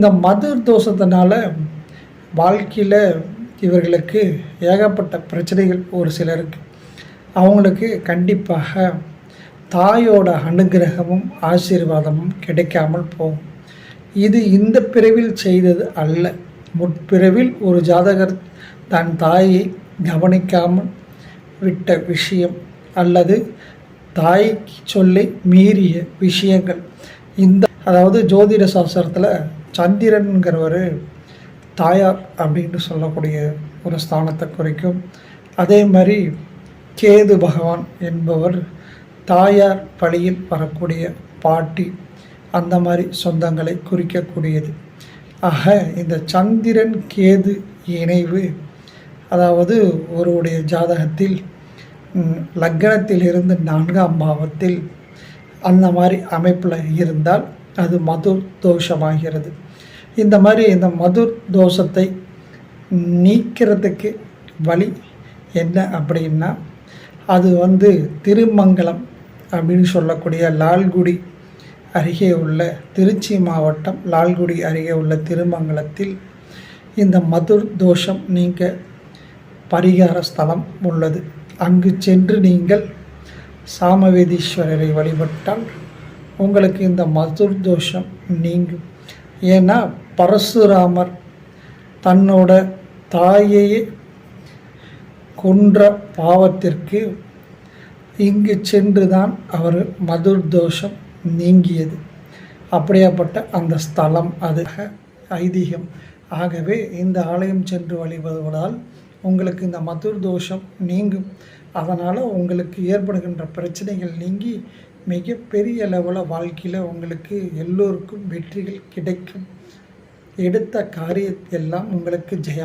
இந்த மதுர் தோஷத்தினால வாழ்க்கையில் இவர்களுக்கு ஏகப்பட்ட பிரச்சனைகள் ஒரு சிலருக்கு. அவங்களுக்கு கண்டிப்பாக தாயோட அனுகிரகமும் ஆசீர்வாதமும் கிடைக்காமல் போகும். இது இந்த பிறவில் செய்தது அல்ல. முற்பிறவில் ஒரு ஜாதகர் தன் தாயை கவனிக்காமல் விட்ட விஷயம் அல்லது தாய்க்கு சொல்லி மீறிய விஷயங்கள். அதாவது ஜோதிட சாஸ்திரத்தில் சந்திரன்கிறவர் தாயார் அப்படின்னு சொல்லக்கூடிய ஒரு ஸ்தானத்தை குறிக்கும். அதே மாதிரி கேது பகவான் என்பவர் தாயார் வழியில் வரக்கூடிய பாட்டி, அந்த மாதிரி சொந்தங்களை குறிக்கக்கூடியது. ஆக இந்த சந்திரன் கேது இணைவு, அதாவது ஒருவருடைய ஜாதகத்தில் லக்னத்திலிருந்து 4ஆம் பாவத்தில் அந்த மாதிரி அமைப்பில் இருந்தால் அது மதுர் தோஷமாகிறது. இந்த மதுர் தோஷத்தை நீக்கிறதுக்கு வழி என்ன அப்படின்னா, அது திருமங்கலம் அப்படின்னு சொல்லக்கூடிய லால்குடி அருகே உள்ள திருச்சி மாவட்டம் லால்குடி அருகே உள்ள திருமங்கலத்தில் இந்த மதுர் தோஷம் நீங்க பரிகார ஸ்தலம் உள்ளது. அங்கு சென்று நீங்கள் சாமவேதீஸ்வரரை வழிபட்டால் உங்களுக்கு இந்த மதுர் தோஷம் நீங்கும். ஏன்னா பரசுராமர் தன்னோட தாயையே கொன்ற பாவத்திற்கு இங்கு சென்று தான் அவர் மதுர் தோஷம் நீங்கியது. அப்படியாப்பட்ட அந்த ஸ்தலம் அது ஐதீகம். ஆகவே இந்த ஆலயம் சென்று வழிபடுவதால் உங்களுக்கு இந்த மதுர் தோஷம் நீங்கும். அதனால் உங்களுக்கு ஏற்படுகின்ற பிரச்சனைகள் நீங்கி மிகப்பெரிய லெவலில் வாழ்க்கையில் உங்களுக்கு எல்லோருக்கும் வெற்றிகள் கிடைக்கும். எடுத்த காரியத்தெல்லாம் உங்களுக்கு ஜெயம்.